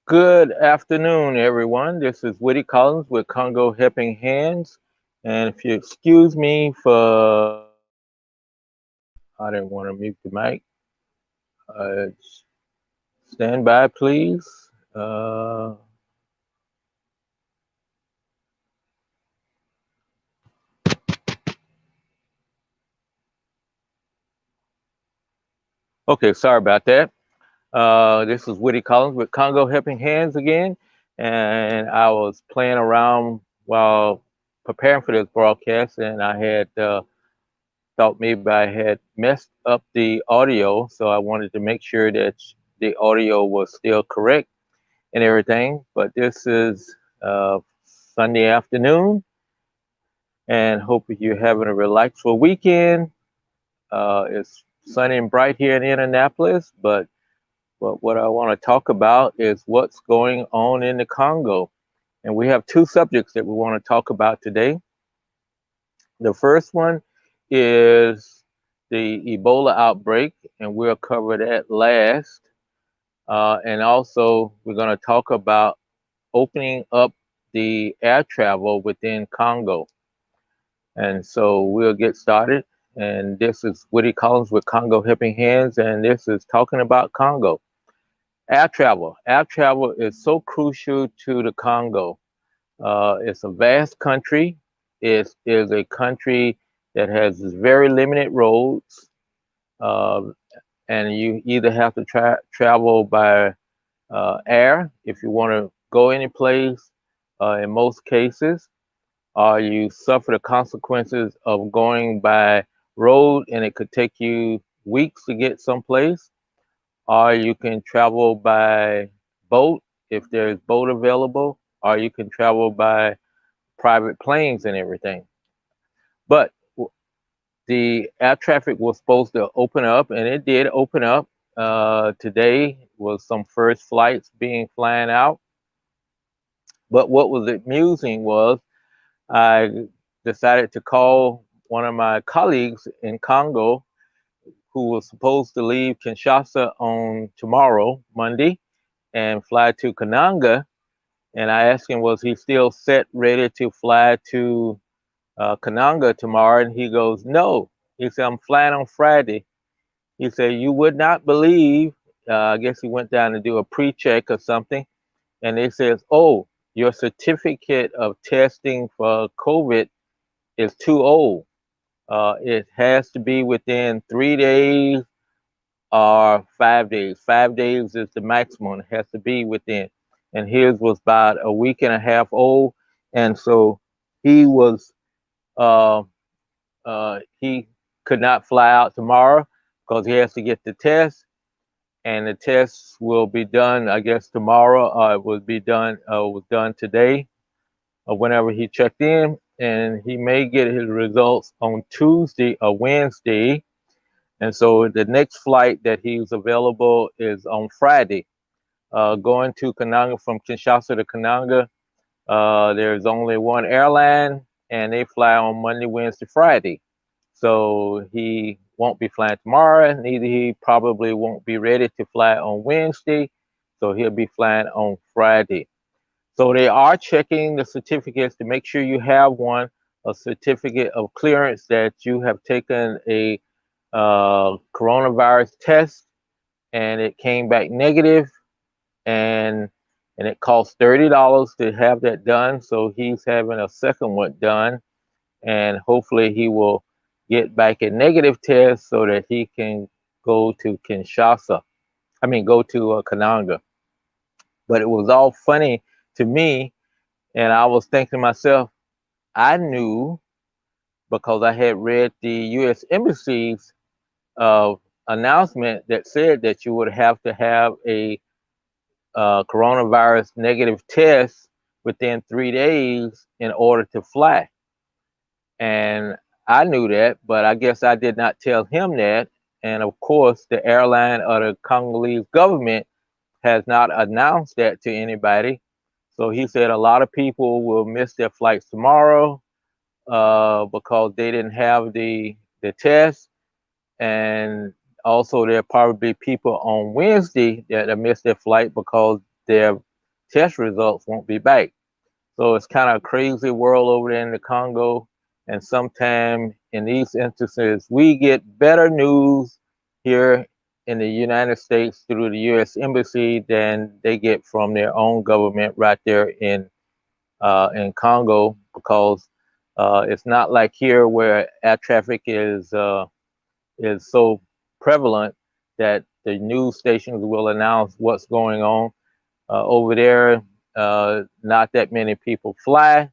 Good afternoon, everyone. This is Woody Collins with Congo Helping Hands. And if you excuse me for, I didn't want to mute the mic. Uh, Stand by, please. Uh, okay, sorry about that. This is Woody Collins with Congo Helping Hands again. And I was playing around while preparing for this broadcast, and I had thought maybe I had messed up the audio, so I wanted to make sure that the audio was still correct and everything. But this is Sunday afternoon, and hope you're having a relaxful weekend. It's sunny and bright here in Indianapolis, but what I want to talk about is what's going on in the Congo. And we have two subjects that we want to talk about today. The first one is the Ebola outbreak, and we'll cover that last. And also, we're going to talk about opening up the air travel within Congo. And so we'll get started. And this is Woody Collins with Congo Helping Hands, and this is talking about Congo. Air travel. Air travel is so crucial to the Congo. It's a vast country. It is a country that has very limited roads, uh, and you either have to travel by air if you want to go any place, in most cases, or you suffer the consequences of going by road, and it could take you weeks to get someplace, or you can travel by boat if there's boat available, or you can travel by private planes and everything. But the air traffic was supposed to open up, and it did open up. Today was some first flights being flying out. But what was amusing was I decided to call one of my colleagues in Congo who was supposed to leave Kinshasa on tomorrow, Monday, and fly to Kananga. And I asked him, was he still set, ready to fly to Kananga tomorrow? And he goes, no. He said, I'm flying on Friday. He said, you would not believe, I guess he went down to do a pre-check or something. And they says, oh, your certificate of testing for COVID is too old. It has to be within 3 days or 5 days. 5 days is the maximum. It has to be within. And his was about a week and a half old. And so he was uh, he could not fly out tomorrow because he has to get the test, and the test will be done, I guess, tomorrow. It will be done. Was done today, or whenever he checked in, and he may get his results on Tuesday or Wednesday. And so the next flight that he's available is on Friday, going to Kananga from Kinshasa to Kananga. There's only one airline, and they fly on Monday, Wednesday, Friday. So he won't be flying tomorrow. Neither he probably won't be ready to fly on Wednesday. So he'll be flying on Friday. So they are checking the certificates to make sure you have one, a certificate of clearance that you have taken a coronavirus test and it came back negative, and it costs $30 to have that done. So he's having a second one done, and hopefully he will get back a negative test so that he can go to Kinshasa. I mean, go to Kananga. But it was all funny to me, and I was thinking to myself, I knew because I had read the U.S. Embassy's uh, announcement that said that you would have to have a coronavirus negative test within 3 days in order to fly. And I knew that, but I guess I did not tell him that. And of course, the airline or the Congolese government has not announced that to anybody. So he said a lot of people will miss their flights tomorrow because they didn't have the test. And also, there'll probably be people on Wednesday that have missed their flight because their test results won't be back. So it's kind of a crazy world over there in the Congo. And sometimes in these instances, we get better news here in the United States through the U.S. Embassy than they get from their own government right there in Congo, because it's not like here where air traffic is so prevalent that the news stations will announce what's going on. Over there, not that many people fly.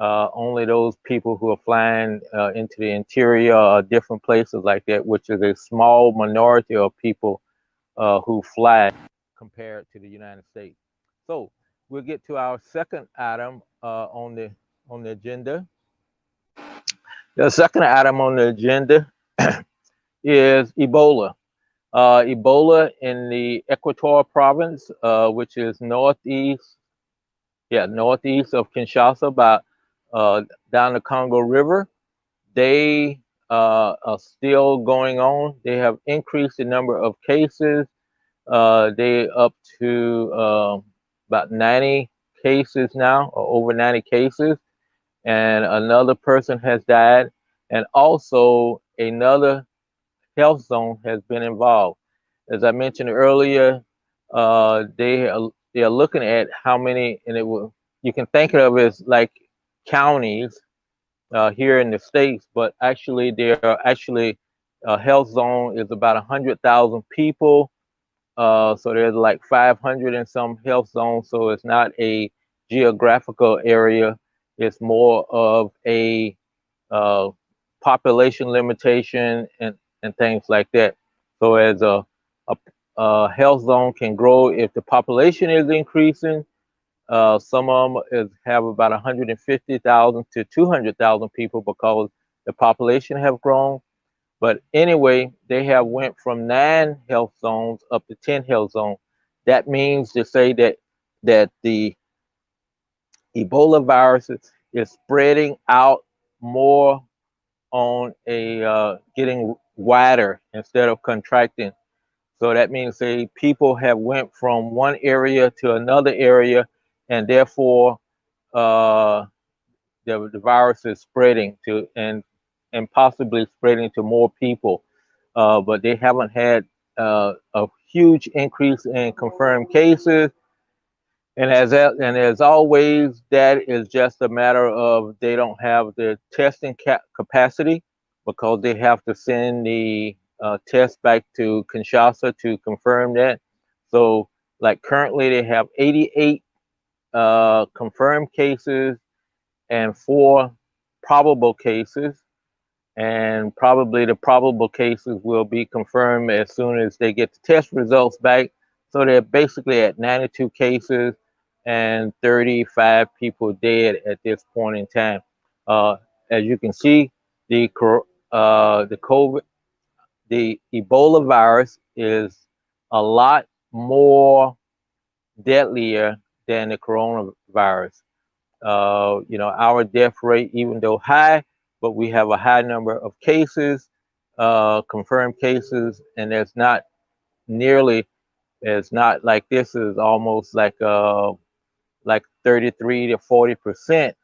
Only those people who are flying into the interior or different places like that, which is a small minority of people who fly compared to the United States. So we'll get to our second item on the agenda. The second item on the agenda is Ebola. Ebola in the Equatorial Province, which is northeast of Kinshasa, about down the Congo River. They are still going on. They have increased the number of cases. They up to about 90 cases now, or over 90 cases, and another person has died, and also another health zone has been involved. As I mentioned earlier, they are looking at how many, and it will, you can think of it as like counties here in the States, but actually there are actually a health zone is about 100,000 people. So there's like 500 in some health zones. So it's not a geographical area. It's more of a uh, population limitation and things like that. So as a health zone can grow if the population is increasing. Some of them have about 150,000 to 200,000 people because the population have grown. But anyway, they have went from 9 health zones up to 10 health zones. That means to say that the Ebola virus is spreading out more on a getting wider instead of contracting. So that means say people have went from one area to another area, and therefore uh, the virus is spreading to and possibly spreading to more people. But they haven't had a huge increase in confirmed cases. And as always, that is just a matter of they don't have the testing capacity, because they have to send the test back to Kinshasa to confirm that. So, like currently, they have 88 confirmed cases and 4 probable cases. And probably the probable cases will be confirmed as soon as they get the test results back. So they're basically at 92 cases and 35 people dead at this point in time. As you can see, the COVID, the Ebola virus is a lot more deadlier than the coronavirus. Our death rate, even though high, but we have a high number of cases, confirmed cases, and there's not nearly, it's not like this is almost like 33 to 40%.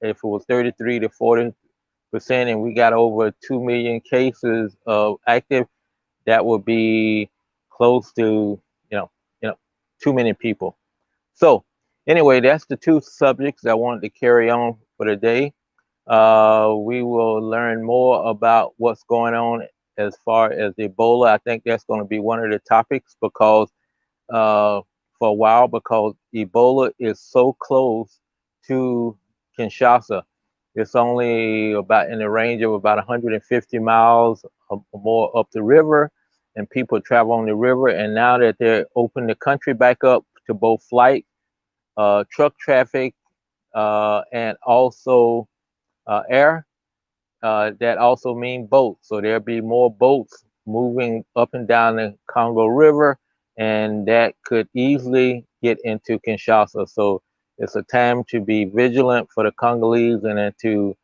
If it was 33 to 40%, and we got over 2 million cases of active, that would be close to, you know, you know, too many people. So anyway, that's the 2 subjects I wanted to carry on for today. We will learn more about what's going on as far as Ebola. I think that's going to be one of the topics, because uh, for a while, because Ebola is so close to Kinshasa. It's only about in the range of about 150 miles or more up the river, and people travel on the river. And now that they're opening the country back up to both flight, truck traffic, and also air, that also mean boats. So there'll be more boats moving up and down the Congo River, and that could easily get into Kinshasa. So it's a time to be vigilant for the Congolese, and then to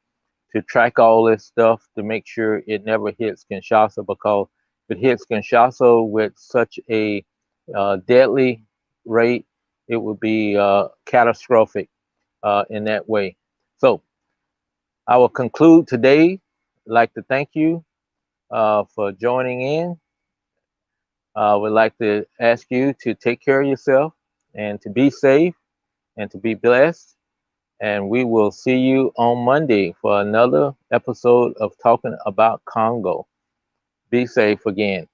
track all this stuff to make sure it never hits Kinshasa, because if it hits Kinshasa with such a deadly rate, it would be catastrophic in that way. So I will conclude today. I'd like to thank you for joining in. I would like to ask you to take care of yourself and to be safe and to be blessed. And we will see you on Monday for another episode of Talking About Congo. Be safe again.